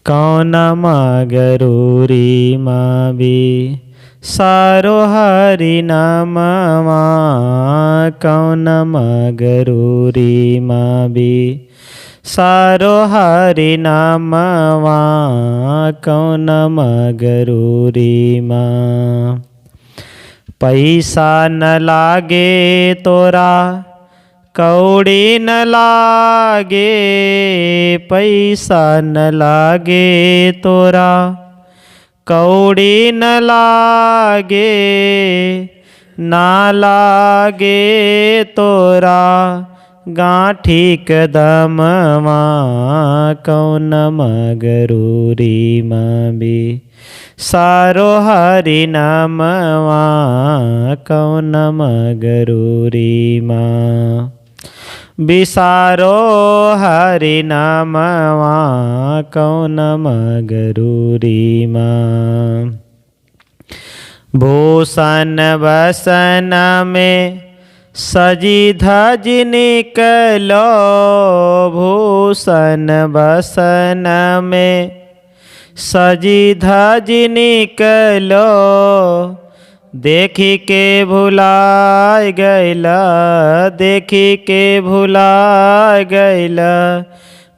कौन मगरूरी माबी सारो हरि नामवा। कौन मगरूरी माबी सारो हरि नामवा। कौन मगरूरी माँ। पैसा न लागे तोरा कौड़ी न लागे। पैसा न लागे तोरा कौड़ी न लागे। ना लागे तोरा गाँठी कदमवा। कौन मगरूरी माबी सारो हरि नामवा। कौन मगरूरी माँ। बिसारो हरि नामवा। कौन मगरूरी माँ। भूषण बसन में सजी धज निकलो। भूषण बसन में सजी धज निकलो। देखी के भुलाय गैला। देखी के भुलाय गैला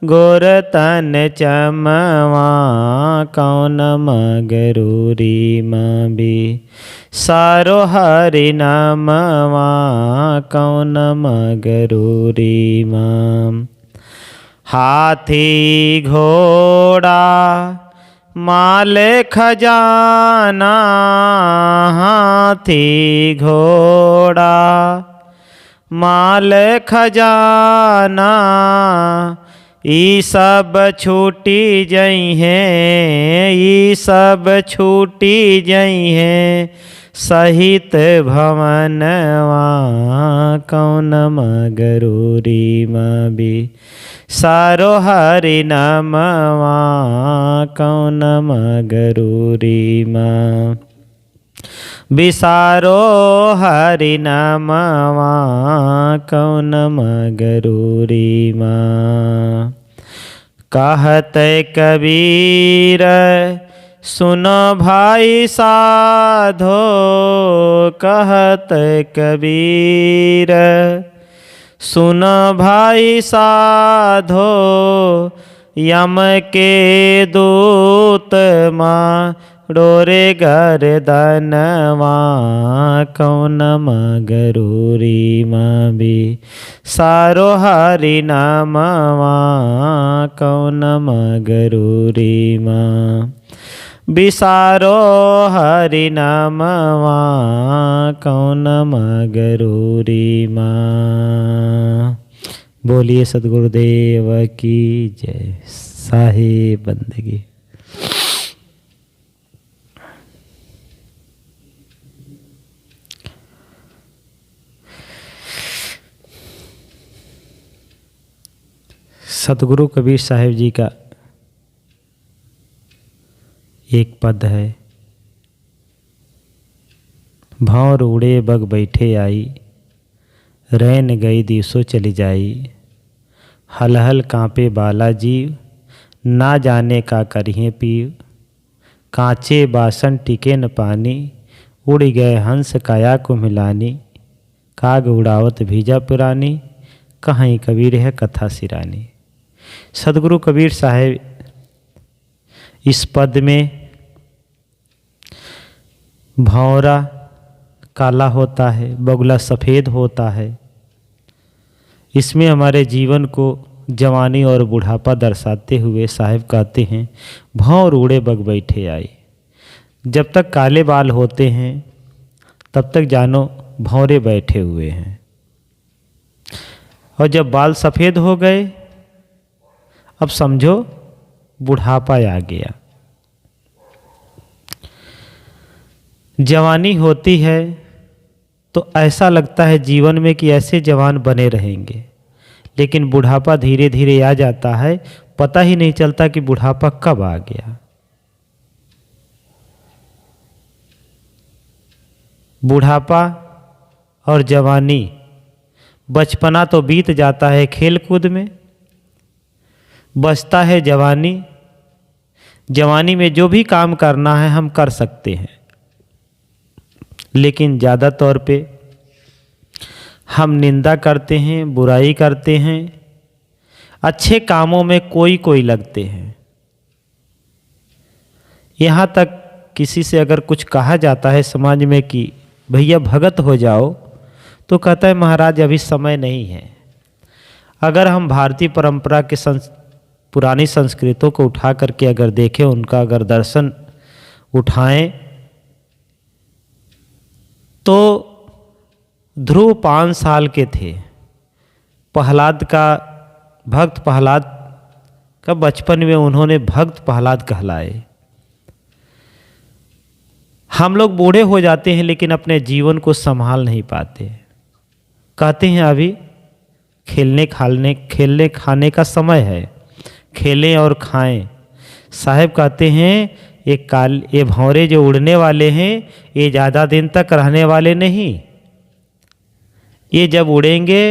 गोर तन चमवा। कौन मगरूरी माबी सारो हरि नामवा। कौन मगरूरी माँ। हाथी घोड़ा माल खजाना। हाथी घोड़ा माल खजाना। ई सब छूटी जई हैं। ई सब छूटी जई हैं सहित भवनवा। कौन मगरूरी माबी सारो हरि नामवा। कौन मगरूरी माँ। बिसारो हरि नामवा। कौन मगरूरी माँ। कहत कबीर सुनो भाई साधो। कहत कबीर सुनो भाई साधो। यम के दूत माँ डोरे गर्दनवा। कौन मगरूरी माबी सारो हरि नामवा। कौन मगरूरी माँ। बिसारो हरि नामवा। कौन मगरूरी माँ। बोलिए सद्गुरुदेव की जय। साहिब बंदगी। सतगुरु कबीर साहिब जी का एक पद है। भौर उड़े बग बैठे आई। रैन गई दिसो चली जाई। हल हल कांपे बालाजी ना जाने का करिए पीव। कांचे बासन टिके न पानी। उड़ गए हंस काया को मिलानी। काग उड़ावत भीजा पुरानी। कहीं कबीर है कथा सिरानी। सदगुरु कबीर साहिब इस पद में भौरा काला होता है, बगुला सफ़ेद होता है। इसमें हमारे जीवन को जवानी और बुढ़ापा दर्शाते हुए साहिब कहते हैं भौर उड़े बग बैठे आई। जब तक काले बाल होते हैं तब तक जानो भौरे बैठे हुए हैं, और जब बाल सफ़ेद हो गए अब समझो बुढ़ापा आ गया। जवानी होती है तो ऐसा लगता है जीवन में कि ऐसे जवान बने रहेंगे, लेकिन बुढ़ापा धीरे धीरे आ जाता है, पता ही नहीं चलता कि बुढ़ापा कब आ गया। बुढ़ापा और जवानी, बचपना तो बीत जाता है खेल कूद में, बचता है जवानी। जवानी में जो भी काम करना है हम कर सकते हैं, लेकिन ज़्यादा तौर पे हम निंदा करते हैं, बुराई करते हैं, अच्छे कामों में कोई लगते हैं। यहाँ तक किसी से अगर कुछ कहा जाता है समाज में कि भैया भगत हो जाओ, तो कहता है महाराज अभी समय नहीं है। अगर हम भारतीय परंपरा के पुरानी संस्कृतों को उठा करके अगर देखें, उनका अगर दर्शन उठाएं, तो ध्रुव 5 साल के थे। भक्त प्रहलाद का बचपन में उन्होंने भक्त प्रहलाद कहलाए। हम लोग बूढ़े हो जाते हैं लेकिन अपने जीवन को संभाल नहीं पाते। कहते हैं अभी खेलने खाने का समय है, खेलें और खाएं। साहब कहते हैं ये भंवरे जो उड़ने वाले हैं ये ज़्यादा दिन तक रहने वाले नहीं। ये जब उड़ेंगे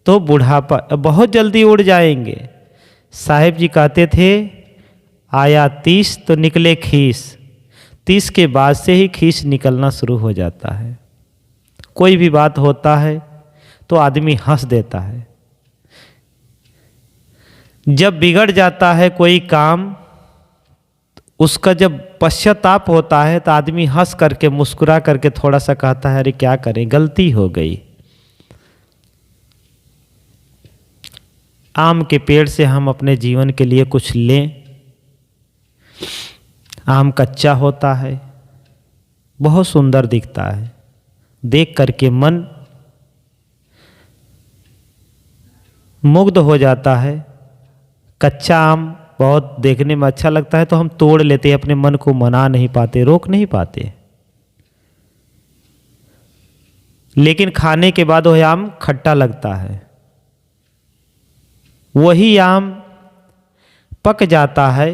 तो बुढ़ापा बहुत जल्दी उड़ जाएंगे। साहिब जी कहते थे आया 30 तो निकले खीस। 30 के बाद से ही खीस निकलना शुरू हो जाता है। कोई भी बात होता है तो आदमी हंस देता है। जब बिगड़ जाता है कोई काम, उसका जब पश्चाताप होता है तो आदमी हंस करके मुस्कुरा करके थोड़ा सा कहता है अरे क्या करें, गलती हो गई। आम के पेड़ से हम अपने जीवन के लिए कुछ लें। आम कच्चा होता है, बहुत सुंदर दिखता है, देख करके मन मुग्ध हो जाता है। कच्चा आम बहुत देखने में अच्छा लगता है तो हम तोड़ लेते हैं, अपने मन को मना नहीं पाते, रोक नहीं पाते। लेकिन खाने के बाद वह आम खट्टा लगता है। वही आम पक जाता है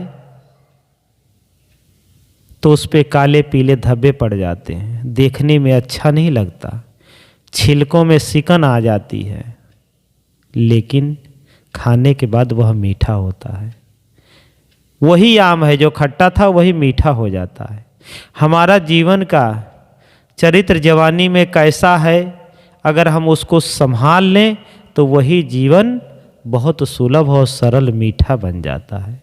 तो उस पे काले पीले धब्बे पड़ जाते हैं, देखने में अच्छा नहीं लगता, छिलकों में सिकन आ जाती है, लेकिन खाने के बाद वह मीठा होता है। वही आम है जो खट्टा था वही मीठा हो जाता है। हमारा जीवन का चरित्र जवानी में कैसा है, अगर हम उसको संभाल लें तो वही जीवन बहुत सुलभ और सरल मीठा बन जाता है।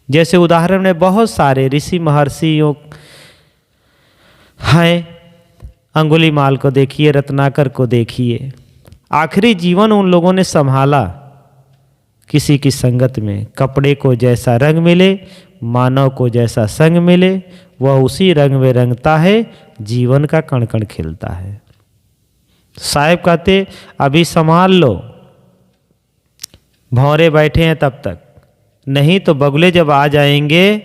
जैसे उदाहरण में बहुत सारे ऋषि महर्षियों हैं, अंगुलीमाल को देखिए, रत्नाकर को देखिए, आखिरी जीवन उन लोगों ने संभाला किसी की संगत में। कपड़े को जैसा रंग मिले, मानव को जैसा संग मिले, वह उसी रंग में रंगता है, जीवन का कण कण खिलता है। साहब कहते अभी संभाल लो, भंवरे बैठे हैं तब तक, नहीं तो बगुले जब आ जाएंगे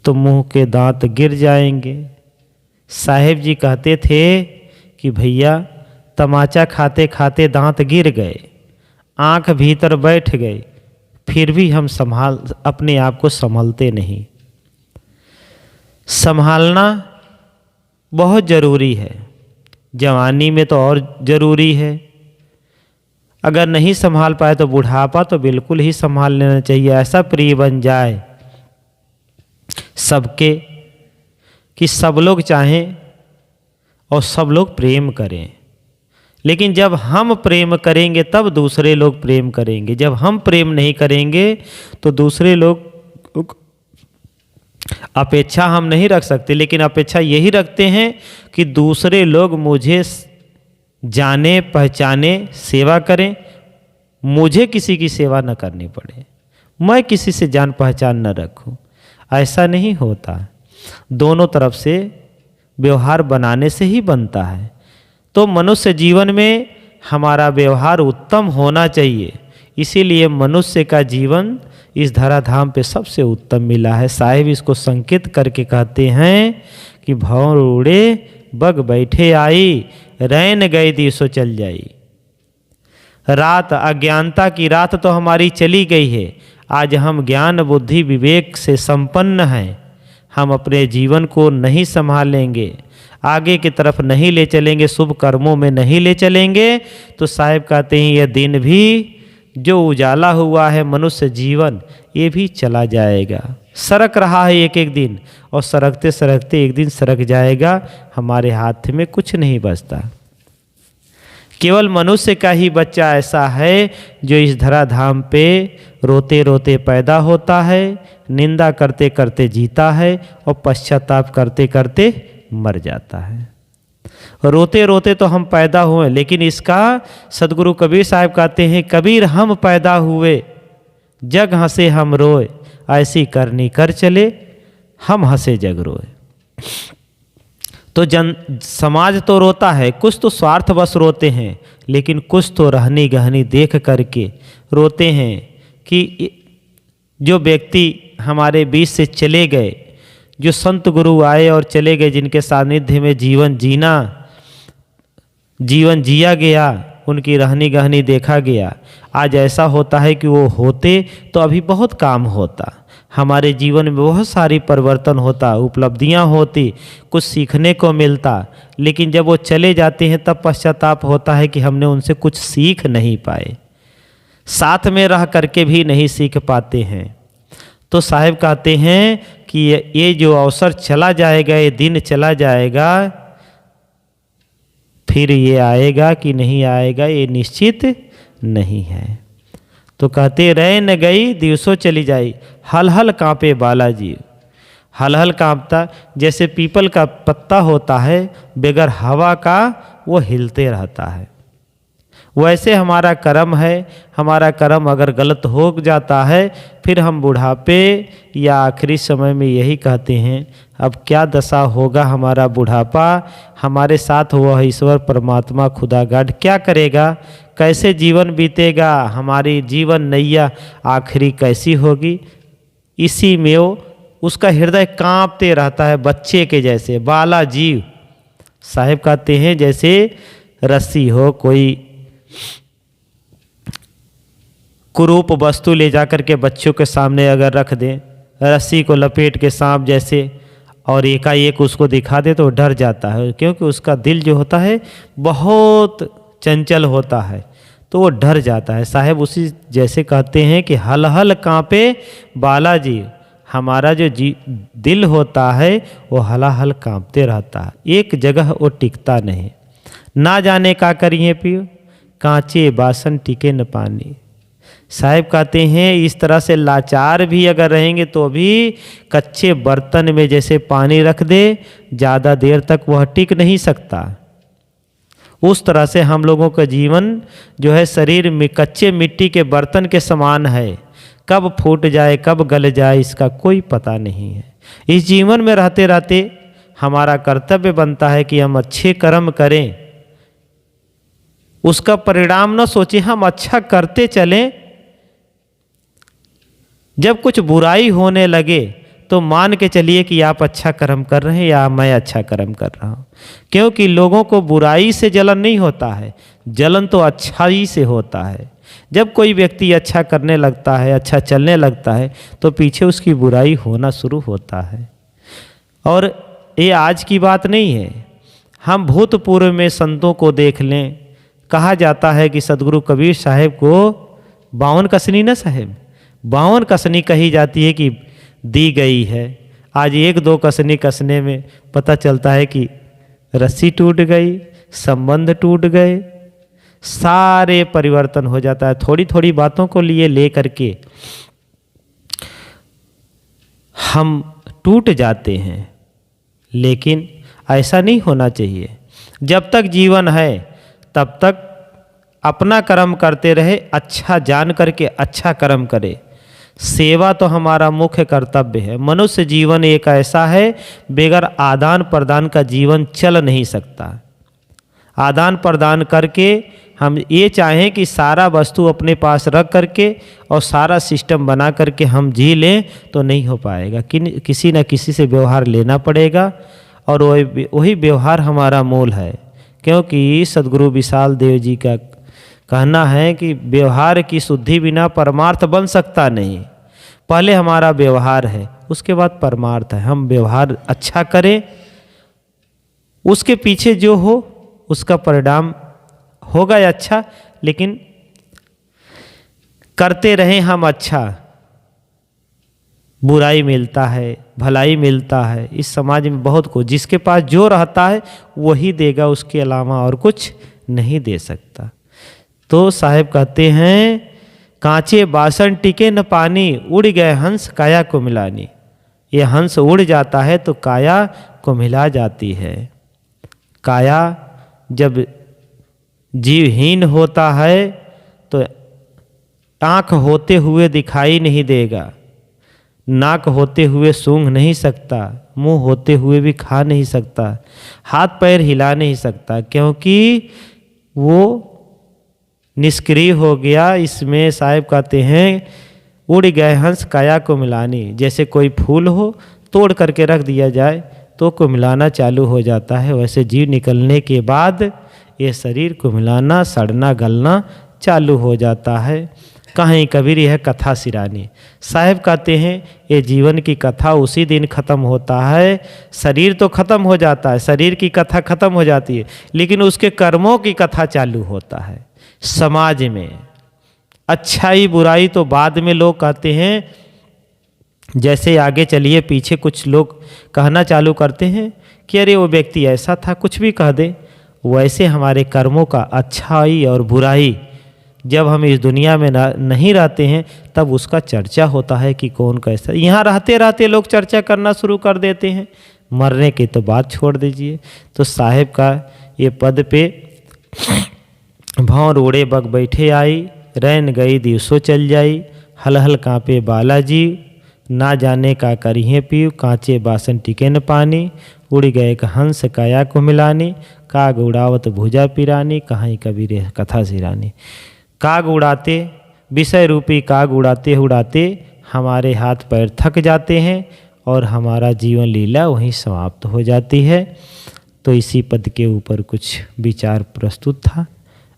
तो मुंह के दांत गिर जाएंगे। साहेब जी कहते थे कि भैया तमाचा खाते खाते दांत गिर गए, आंख भीतर बैठ गई, फिर भी हम अपने आप को संभालते नहीं। संभालना बहुत ज़रूरी है, जवानी में तो और ज़रूरी है। अगर नहीं संभाल पाए तो बुढ़ापा तो बिल्कुल ही संभाल लेना चाहिए। ऐसा प्रिय बन जाए सबके कि सब लोग चाहें और सब लोग प्रेम करें। लेकिन जब हम प्रेम करेंगे तब दूसरे लोग प्रेम करेंगे। जब हम प्रेम नहीं करेंगे तो दूसरे लोग अपेक्षा हम नहीं रख सकते, लेकिन अपेक्षा यही रखते हैं कि दूसरे लोग मुझे जाने पहचाने, सेवा करें, मुझे किसी की सेवा न करनी पड़े, मैं किसी से जान पहचान न रखूं। ऐसा नहीं होता। दोनों तरफ से व्यवहार बनाने से ही बनता है। तो मनुष्य जीवन में हमारा व्यवहार उत्तम होना चाहिए, इसीलिए मनुष्य का जीवन इस धराधाम पे सबसे उत्तम मिला है। साहिब इसको संकेत करके कहते हैं कि भंवर उड़े बग बैठे आई, रैन गई दिसो चल जाई। रात अज्ञानता की रात तो हमारी चली गई है, आज हम ज्ञान बुद्धि विवेक से संपन्न हैं। हम अपने जीवन को नहीं संभालेंगे, आगे की तरफ नहीं ले चलेंगे, शुभ कर्मों में नहीं ले चलेंगे, तो साहिब कहते हैं यह दिन भी जो उजाला हुआ है मनुष्य जीवन, ये भी चला जाएगा। सरक रहा है एक एक दिन, और सरकते सरकते एक दिन सरक जाएगा। हमारे हाथ में कुछ नहीं बचता। केवल मनुष्य का ही बच्चा ऐसा है जो इस धराधाम पे रोते रोते पैदा होता है, निंदा करते करते जीता है, और पश्चाताप करते करते मर जाता है। रोते रोते तो हम पैदा हुए, लेकिन इसका सदगुरु कबीर साहब कहते हैं, कबीर हम पैदा हुए, जग हंसे हम रोए, ऐसी करनी कर चले, हम हंसे जग रोए। तो समाज तो रोता है, कुछ तो स्वार्थवश रोते हैं, लेकिन कुछ तो रहनी गहनी देख करके रोते हैं कि जो व्यक्ति हमारे बीच से चले गए, जो संत गुरु आए और चले गए, जिनके सानिध्य में जीवन जिया गया, उनकी रहनी गहनी देखा गया। आज ऐसा होता है कि वो होते तो अभी बहुत काम होता, हमारे जीवन में बहुत सारी परिवर्तन होता, उपलब्धियां होती, कुछ सीखने को मिलता, लेकिन जब वो चले जाते हैं तब पश्चाताप होता है कि हमने उनसे कुछ सीख नहीं पाए, साथ में रह करके भी नहीं सीख पाते हैं। तो साहिब कहते हैं कि ये जो अवसर चला जाएगा, ये दिन चला जाएगा, फिर ये आएगा कि नहीं आएगा ये निश्चित नहीं है। तो कहते रह न गई दिवसों चली जाई, हल हल कांपे बालाजी। हल हल कांपता, जैसे पीपल का पत्ता होता है, बगैर हवा का वो हिलते रहता है। वैसे हमारा कर्म है। हमारा कर्म अगर गलत हो जाता है, फिर हम बुढ़ापे या आखिरी समय में यही कहते हैं, अब क्या दशा होगा हमारा बुढ़ापा, हमारे साथ वह ईश्वर परमात्मा खुदा गॉड क्या करेगा, कैसे जीवन बीतेगा, हमारी जीवन नैया आखिरी कैसी होगी। इसी में वो उसका हृदय कांपते रहता है, बच्चे के जैसे। बाला जीव साहिब कहते हैं जैसे रस्सी हो, कोई कुरूप वस्तु ले जाकर के बच्चों के सामने अगर रख दें, रस्सी को लपेट के सांप जैसे, और एकाएक उसको दिखा दे तो डर जाता है, क्योंकि उसका दिल जो होता है बहुत चंचल होता है, तो वो डर जाता है। साहब उसी जैसे कहते हैं कि हल हल कांपे बालाजी, हमारा जो दिल होता है वो हलाहल कांपते रहता है, एक जगह वो टिकता नहीं। ना जाने का करिए पियो, कांचे बासन टिके न पानी। साहिब कहते हैं इस तरह से लाचार भी अगर रहेंगे तो भी कच्चे बर्तन में जैसे पानी रख दे, ज़्यादा देर तक वह टिक नहीं सकता। उस तरह से हम लोगों का जीवन जो है शरीर में कच्चे मिट्टी के बर्तन के समान है, कब फूट जाए कब गल जाए इसका कोई पता नहीं है। इस जीवन में रहते रहते हमारा कर्तव्य बनता है कि हम अच्छे कर्म करें, उसका परिणाम न सोचें, हम अच्छा करते चलें। जब कुछ बुराई होने लगे तो मान के चलिए कि आप अच्छा कर्म कर रहे हैं या मैं अच्छा कर्म कर रहा हूँ, क्योंकि लोगों को बुराई से जलन नहीं होता है, जलन तो अच्छाई से होता है। जब कोई व्यक्ति अच्छा करने लगता है, अच्छा चलने लगता है, तो पीछे उसकी बुराई होना शुरू होता है। और ये आज की बात नहीं है, हम भूतपूर्व में संतों को देख लें। कहा जाता है कि सदगुरु कबीर साहब को 52 कसनी न साहब, 52 कसनी कही जाती है कि दी गई है। आज 1-2 कसनी कसने में पता चलता है कि रस्सी टूट गई, संबंध टूट गए, सारे परिवर्तन हो जाता है। थोड़ी थोड़ी बातों को लिए ले करके हम टूट जाते हैं, लेकिन ऐसा नहीं होना चाहिए। जब तक जीवन है तब तक अपना कर्म करते रहे, अच्छा जान करके अच्छा कर्म करे। सेवा तो हमारा मुख्य कर्तव्य है। मनुष्य जीवन एक ऐसा है, बगैर आदान प्रदान का जीवन चल नहीं सकता। आदान प्रदान करके हम ये चाहें कि सारा वस्तु अपने पास रख करके और सारा सिस्टम बना करके हम जी लें तो नहीं हो पाएगा। किसी न किसी से व्यवहार लेना पड़ेगा, और वही व्यवहार हमारा मूल है। क्योंकि सदगुरु विशाल देव जी का कहना है कि व्यवहार की शुद्धि बिना परमार्थ बन सकता नहीं। पहले हमारा व्यवहार है, उसके बाद परमार्थ है। हम व्यवहार अच्छा करें, उसके पीछे जो हो उसका परिणाम होगा अच्छा। लेकिन करते रहें हम अच्छा, बुराई मिलता है, भलाई मिलता है। इस समाज में बहुत कुछ, जिसके पास जो रहता है वही देगा, उसके अलावा और कुछ नहीं दे सकता। तो साहब कहते हैं, कांचे बासन टिके न पानी, उड़ गए हंस काया को मिलानी। ये हंस उड़ जाता है तो काया को मिला जाती है। काया जब जीवहीन होता है तो आँख होते हुए दिखाई नहीं देगा, नाक होते हुए सूंघ नहीं सकता, मुंह होते हुए भी खा नहीं सकता, हाथ पैर हिला नहीं सकता, क्योंकि वो निष्क्रिय हो गया। इसमें साहब कहते हैं, उड़ गए हंस काया को मिलानी। जैसे कोई फूल हो, तोड़ करके रख दिया जाए तो को मिलाना चालू हो जाता है, वैसे जीव निकलने के बाद ये शरीर को मिलाना, सड़ना गलना चालू हो जाता है। कहीं कबीर यह कथा सिरानी। साहब कहते हैं, ये जीवन की कथा उसी दिन ख़त्म होता है। शरीर तो ख़त्म हो जाता है, शरीर की कथा ख़त्म हो जाती है, लेकिन उसके कर्मों की कथा चालू होता है समाज में। अच्छाई बुराई तो बाद में लोग कहते हैं, जैसे आगे चलिए, पीछे कुछ लोग कहना चालू करते हैं कि अरे वो व्यक्ति ऐसा था, कुछ भी कह दे। वैसे हमारे कर्मों का अच्छाई और बुराई जब हम इस दुनिया में नहीं रहते हैं तब उसका चर्चा होता है कि कौन कैसा। यहाँ रहते रहते लोग चर्चा करना शुरू कर देते हैं, मरने की तो बात छोड़ दीजिए। तो साहेब का ये पद पे, भौर उड़े बग बैठे आई, रैन गई दिवसों चल जाई, हल हल काँपे बालाजी, ना जाने का करिए पीव, कांचे बासन टिके न पानी, उड़ गए एक हंस काया को मिलानी, काग उड़ावत भुजा पिरानी, कहीं कबीर कथा सिरानी। काग उड़ाते, विषय रूपी काग उड़ाते उड़ाते हमारे हाथ पैर थक जाते हैं और हमारा जीवन लीला वहीं समाप्त हो जाती है। तो इसी पद के ऊपर कुछ विचार प्रस्तुत था।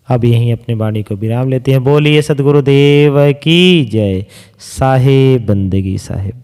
अब यहीं अपने वाणी को विराम लेते हैं। बोलिए सद्गुरुदेव की जय। साहेब बंदगी साहेब।